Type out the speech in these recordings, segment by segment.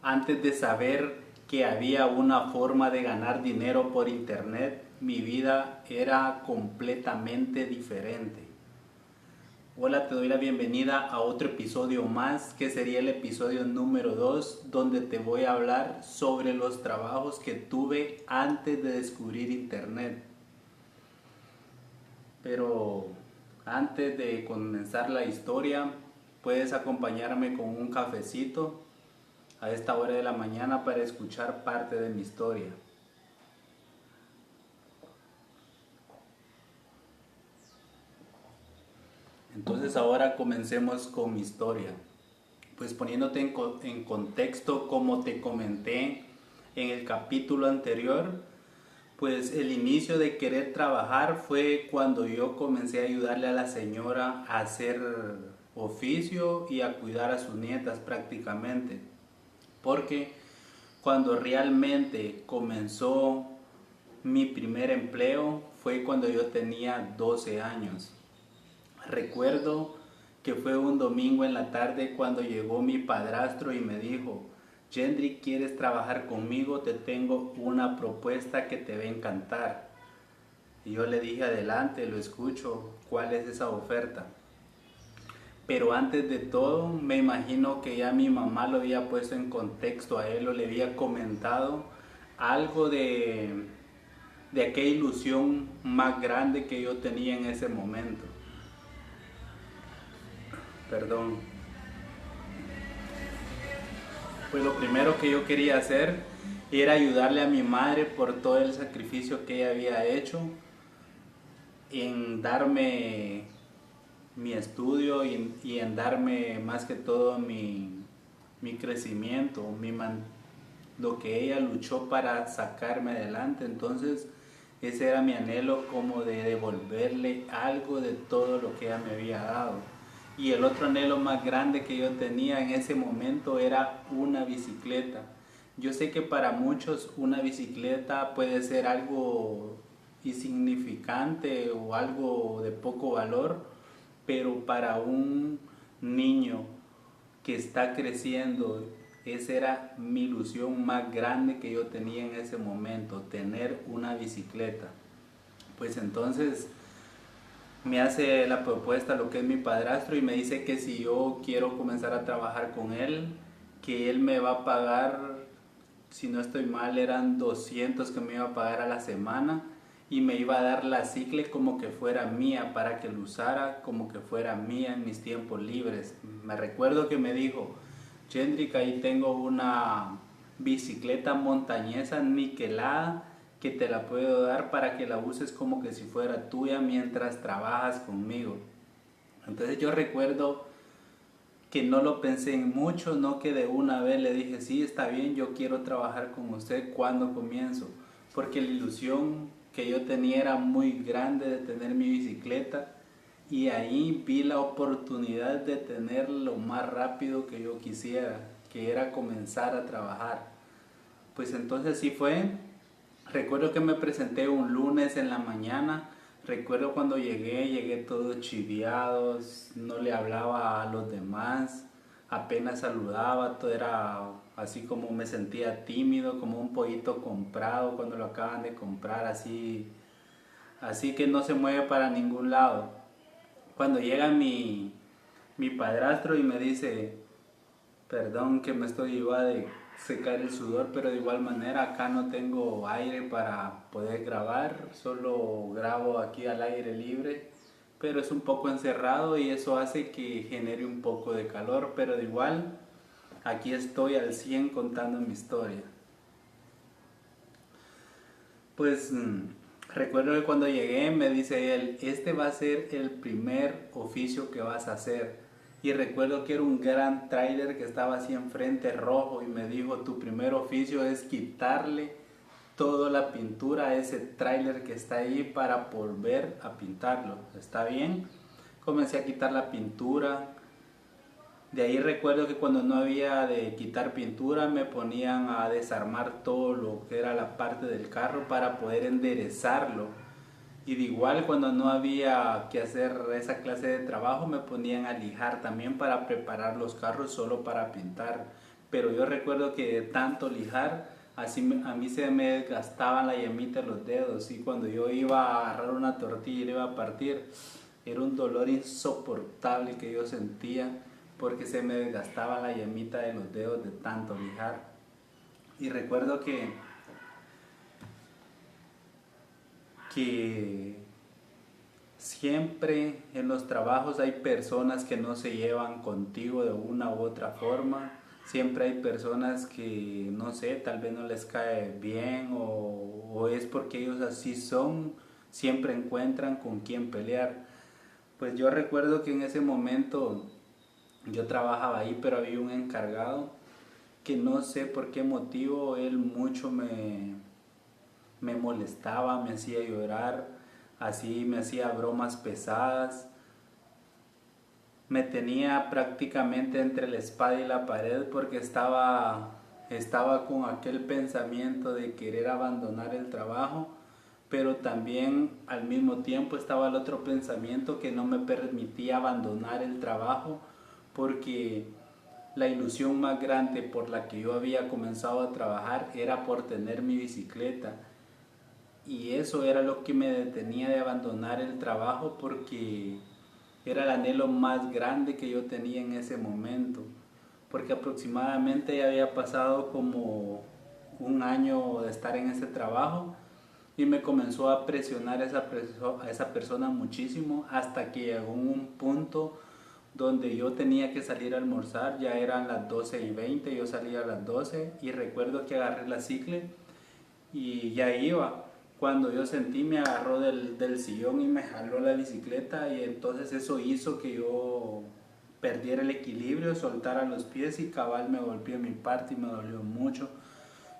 Antes de saber que había una forma de ganar dinero por internet, mi vida era completamente diferente. Hola, te doy la bienvenida a otro episodio más, que sería el episodio número 2, donde te voy a hablar sobre los trabajos que tuve antes de descubrir internet. Pero antes de comenzar la historia, puedes acompañarme con un cafecito a esta hora de la mañana para escuchar parte de mi historia. Entonces ahora comencemos con mi historia. Pues poniéndote en contexto, como te comenté en el capítulo anterior, pues el inicio de querer trabajar fue cuando yo comencé a ayudarle a la señora a hacer oficio y a cuidar a sus nietas prácticamente. Porque cuando realmente comenzó mi primer empleo fue cuando yo tenía 12 años. Recuerdo que fue un domingo en la tarde cuando llegó mi padrastro y me dijo: Yendri, ¿quieres trabajar conmigo? Te tengo una propuesta que te va a encantar. Y yo le dije: adelante, lo escucho, ¿cuál es esa oferta? Pero antes de todo, me imagino que ya mi mamá lo había puesto en contexto a él o le había comentado algo de aquella ilusión más grande que yo tenía en ese momento. Perdón. Pues lo primero que yo quería hacer era ayudarle a mi madre por todo el sacrificio que ella había hecho en darme mi estudio y en darme más que todo mi crecimiento, lo que ella luchó para sacarme adelante. Entonces ese era mi anhelo, como de devolverle algo de todo lo que ella me había dado. Y el otro anhelo más grande que yo tenía en ese momento era una bicicleta. Yo sé que para muchos una bicicleta puede ser algo insignificante o algo de poco valor, pero para un niño que está creciendo, esa era mi ilusión más grande que yo tenía en ese momento, tener una bicicleta. Pues entonces me hace la propuesta lo que es mi padrastro y me dice que si yo quiero comenzar a trabajar con él, que él me va a pagar, si no estoy mal, eran 200 que me iba a pagar a la semana, y me iba a dar la cicle como que fuera mía, para que lo usara como que fuera mía en mis tiempos libres. Me recuerdo que me dijo: Jendrik, ahí tengo una bicicleta montañesa niquelada que te la puedo dar para que la uses como que si fuera tuya mientras trabajas conmigo. Entonces yo recuerdo que no lo pensé en mucho, no, que de una vez le dije: sí, está bien, yo quiero trabajar con usted, ¿cuándo comienzo? Porque la ilusión que yo tenía era muy grande de tener mi bicicleta, y ahí vi la oportunidad de tener lo más rápido que yo quisiera, que era comenzar a trabajar. Pues entonces sí fue. Recuerdo que me presenté un lunes en la mañana. Recuerdo cuando llegué todo chiviado, no le hablaba a los demás, apenas saludaba, todo era así, como me sentía tímido, como un pollito comprado cuando lo acaban de comprar, así que no se mueve para ningún lado. Cuando llega mi padrastro y me dice: perdón que me estoy igual de secar el sudor, pero de igual manera acá no tengo aire para poder grabar, solo grabo aquí al aire libre, pero es un poco encerrado y eso hace que genere un poco de calor, pero de igual aquí estoy al 100 contando mi historia. Pues recuerdo que cuando llegué me dice él: este va a ser el primer oficio que vas a hacer. Y recuerdo que era un gran tráiler que estaba así enfrente, rojo, y me dijo: tu primer oficio es quitarle toda la pintura a ese tráiler que está ahí para volver a pintarlo. ¿Está bien? Comencé a quitar la pintura. De ahí recuerdo que cuando no había de quitar pintura, me ponían a desarmar todo lo que era la parte del carro para poder enderezarlo. Y de igual, cuando no había que hacer esa clase de trabajo, me ponían a lijar también para preparar los carros solo para pintar. pero yo recuerdo que de tanto lijar, a mí se me desgastaban la yemita de los dedos, y cuando yo iba a agarrar una tortilla y la iba a partir, era un dolor insoportable que yo sentía porque se me desgastaba la yemita de los dedos de tanto lijar. Y recuerdo que siempre en los trabajos hay personas que no se llevan contigo de una u otra forma. Siempre hay personas que, no sé, tal vez no les cae bien o es porque ellos así son, siempre encuentran con quién pelear. Pues yo recuerdo que en ese momento yo trabajaba ahí, pero había un encargado que no sé por qué motivo él mucho me molestaba, me hacía llorar, así me hacía bromas pesadas, me tenía prácticamente entre la espada y la pared porque estaba con aquel pensamiento de querer abandonar el trabajo, pero también al mismo tiempo estaba el otro pensamiento que no me permitía abandonar el trabajo porque la ilusión más grande por la que yo había comenzado a trabajar era por tener mi bicicleta. Y eso era lo que me detenía de abandonar el trabajo porque era el anhelo más grande que yo tenía en ese momento. Porque aproximadamente ya había pasado como un año de estar en ese trabajo y me comenzó a presionar a esa persona muchísimo hasta que llegó un punto donde yo tenía que salir a almorzar. Ya eran las 12:20, yo salía a las 12 y recuerdo que agarré la cicle y ya iba. Cuando yo sentí, me agarró del sillón y me jaló la bicicleta, y entonces eso hizo que yo perdiera el equilibrio, soltara los pies y cabal me golpeé en mi parte y me dolió mucho.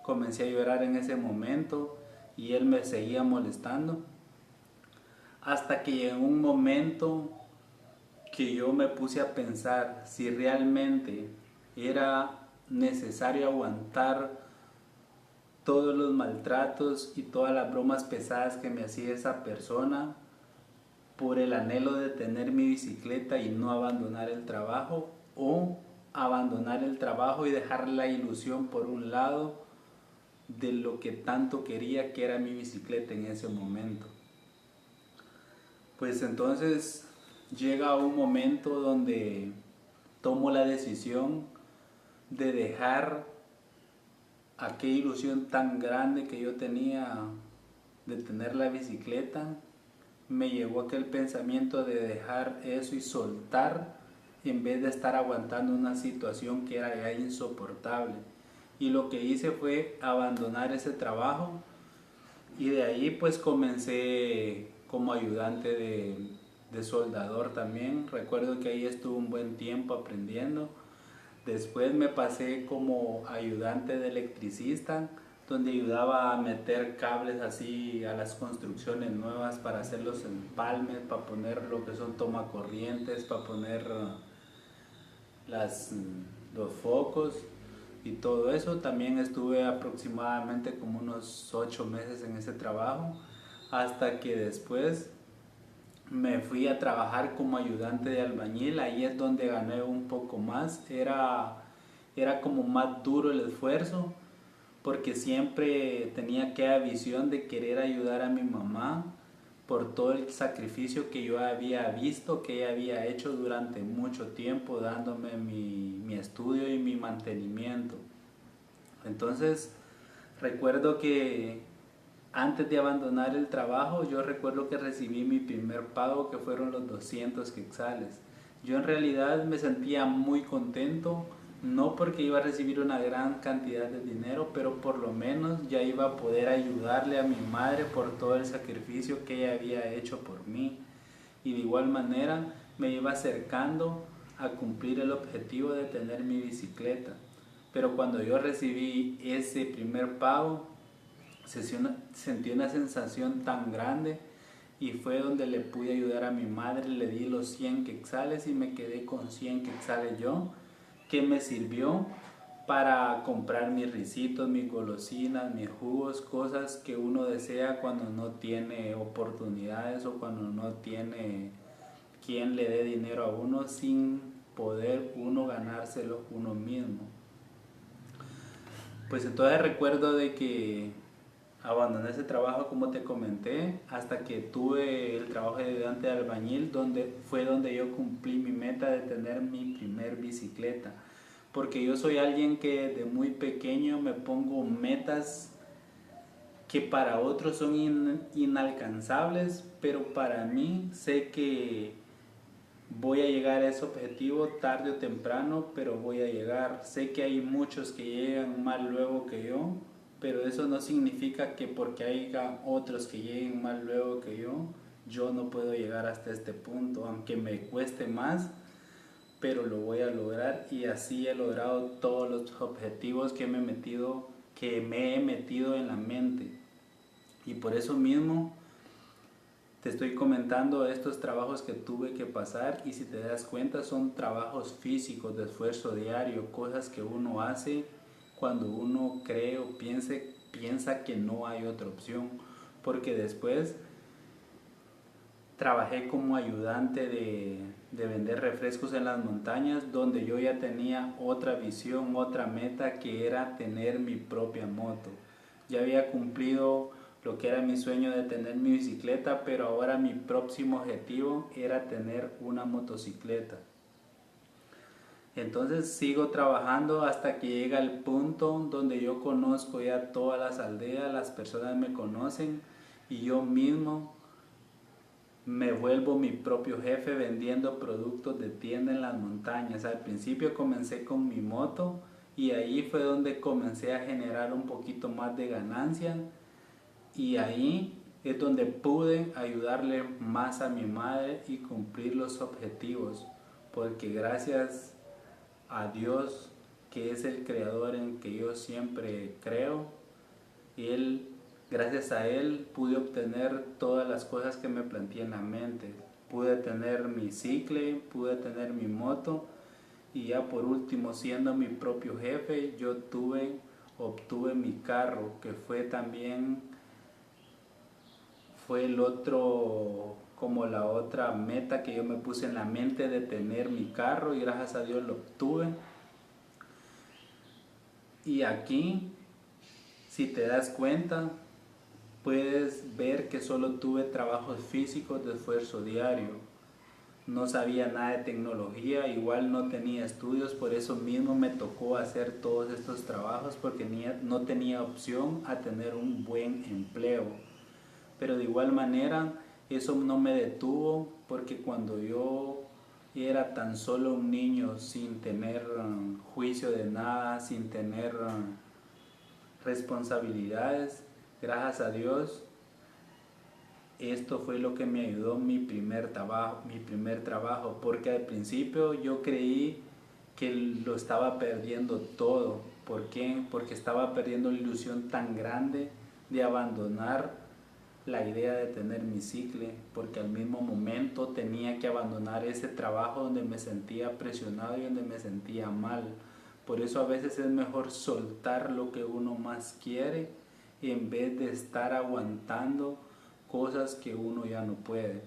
Comencé a llorar en ese momento y él me seguía molestando hasta que llegó un momento que yo me puse a pensar si realmente era necesario aguantar todos los maltratos y todas las bromas pesadas que me hacía esa persona por el anhelo de tener mi bicicleta y no abandonar el trabajo, o abandonar el trabajo y dejar la ilusión por un lado de lo que tanto quería, que era mi bicicleta en ese momento. Pues entonces llega un momento donde tomo la decisión de dejar aquella ilusión tan grande que yo tenía de tener la bicicleta. Me llevó aquel pensamiento de dejar eso y soltar en vez de estar aguantando una situación que era ya insoportable. Y lo que hice fue abandonar ese trabajo, y de ahí pues comencé como ayudante de soldador también. Recuerdo que ahí estuve un buen tiempo aprendiendo. Después me pasé como ayudante de electricista, donde ayudaba a meter cables así a las construcciones nuevas para hacer los empalmes, para poner lo que son tomacorrientes, para poner los focos y todo eso. También estuve aproximadamente como unos 8 meses en ese trabajo, hasta que después me fui a trabajar como ayudante de albañil. Ahí es donde gané un poco más. Era como más duro el esfuerzo porque siempre tenía aquella visión de querer ayudar a mi mamá por todo el sacrificio que yo había visto que ella había hecho durante mucho tiempo, dándome mi estudio y mi mantenimiento. Entonces recuerdo que antes de abandonar el trabajo, yo recuerdo que recibí mi primer pago, que fueron los 200 quetzales. Yo en realidad me sentía muy contento, no porque iba a recibir una gran cantidad de dinero, pero por lo menos ya iba a poder ayudarle a mi madre por todo el sacrificio que ella había hecho por mí. Y de igual manera me iba acercando a cumplir el objetivo de tener mi bicicleta. Pero cuando yo recibí ese primer pago, sentí una sensación tan grande, y fue donde le pude ayudar a mi madre. Le di los 100 quetzales y me quedé con 100 quetzales yo, que me sirvió para comprar mis risitos, mis golosinas, mis jugos, cosas que uno desea cuando no tiene oportunidades o cuando no tiene quien le dé dinero a uno sin poder uno ganárselo uno mismo. Pues entonces recuerdo de que abandoné ese trabajo como te comenté hasta que tuve el trabajo de ayudante de albañil donde fue donde yo cumplí mi meta de tener mi primer bicicleta. Porque yo soy alguien que de muy pequeño me pongo metas que para otros son inalcanzables, pero para mí sé que voy a llegar a ese objetivo tarde o temprano, pero voy a llegar. Sé que hay muchos que llegan más luego que yo, pero eso no significa que porque haya otros que lleguen más luego que yo no puedo llegar hasta este punto, aunque me cueste más, pero lo voy a lograr y así he logrado todos los objetivos que me he metido en la mente. Y por eso mismo te estoy comentando estos trabajos que tuve que pasar y si te das cuenta son trabajos físicos de esfuerzo diario, cosas que uno hace cuando uno cree o piensa que no hay otra opción. Porque después trabajé como ayudante de vender refrescos en las montañas donde yo ya tenía otra visión, otra meta que era tener mi propia moto. Ya había cumplido lo que era mi sueño de tener mi bicicleta, pero ahora mi próximo objetivo era tener una motocicleta. Entonces sigo trabajando hasta que llega el punto donde yo conozco ya todas las aldeas, las personas me conocen y yo mismo me vuelvo mi propio jefe vendiendo productos de tienda en las montañas. Al principio comencé con mi moto y ahí fue donde comencé a generar un poquito más de ganancia y ahí es donde pude ayudarle más a mi madre y cumplir los objetivos, porque gracias a Dios, que es el creador en que yo siempre creo, él, gracias a él pude obtener todas las cosas que me planteé en la mente. Pude tener mi cicle, pude tener mi moto y ya por último, siendo mi propio jefe, obtuve mi carro, que fue el otro, como la otra meta que yo me puse en la mente de tener mi carro y gracias a Dios lo obtuve. Y aquí, si te das cuenta, puedes ver que solo tuve trabajos físicos de esfuerzo diario. No sabía nada de tecnología, igual no tenía estudios, por eso mismo me tocó hacer todos estos trabajos porque no tenía opción a tener un buen empleo. Pero de igual manera eso no me detuvo porque cuando yo era tan solo un niño sin tener juicio de nada, sin tener responsabilidades, gracias a Dios esto fue lo que me ayudó mi primer trabajo, porque al principio yo creí que lo estaba perdiendo todo. ¿Por qué? Porque estaba perdiendo la ilusión tan grande de abandonar la idea de tener mi cicle, porque al mismo momento tenía que abandonar ese trabajo donde me sentía presionado y donde me sentía mal. Por eso a veces es mejor soltar lo que uno más quiere en vez de estar aguantando cosas que uno ya no puede.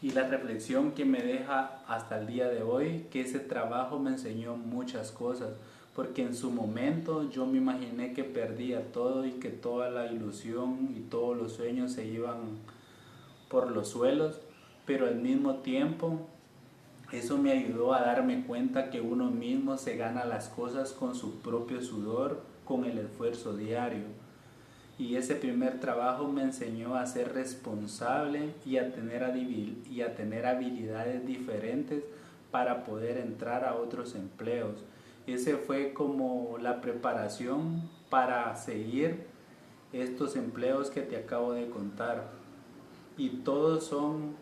Y la reflexión que me deja hasta el día de hoy, que ese trabajo me enseñó muchas cosas, porque en su momento yo me imaginé que perdía todo y que toda la ilusión y todos los sueños se iban por los suelos, pero al mismo tiempo eso me ayudó a darme cuenta que uno mismo se gana las cosas con su propio sudor, con el esfuerzo diario. Y ese primer trabajo me enseñó a ser responsable y a tener habilidades diferentes para poder entrar a otros empleos. Ese fue como la preparación para seguir estos empleos que te acabo de contar. Y todos son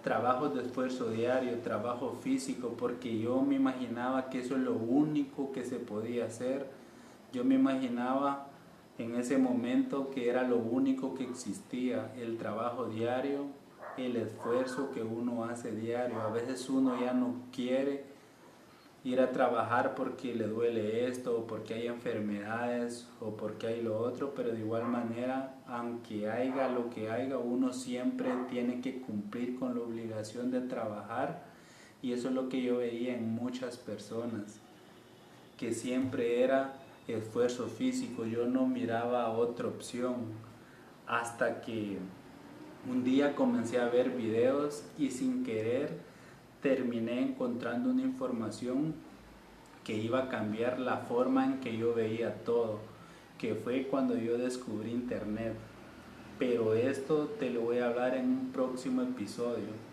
trabajos de esfuerzo diario, trabajo físico, porque yo me imaginaba que eso es lo único que se podía hacer. Yo me imaginaba en ese momento que era lo único que existía, el trabajo diario, el esfuerzo que uno hace diario. A veces uno ya no quiere ir a trabajar porque le duele esto, o porque hay enfermedades, o porque hay lo otro, pero de igual manera, aunque haya lo que haya, uno siempre tiene que cumplir con la obligación de trabajar, y eso es lo que yo veía en muchas personas, que siempre era esfuerzo físico, yo no miraba otra opción hasta que un día comencé a ver videos y sin querer terminé encontrando una información que iba a cambiar la forma en que yo veía todo, que fue cuando yo descubrí internet. Pero esto te lo voy a hablar en un próximo episodio.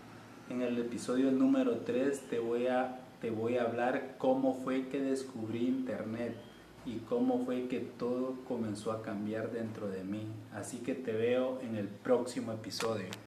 En el episodio número 3 te voy a hablar cómo fue que descubrí internet y cómo fue que todo comenzó a cambiar dentro de mí. Así que te veo en el próximo episodio.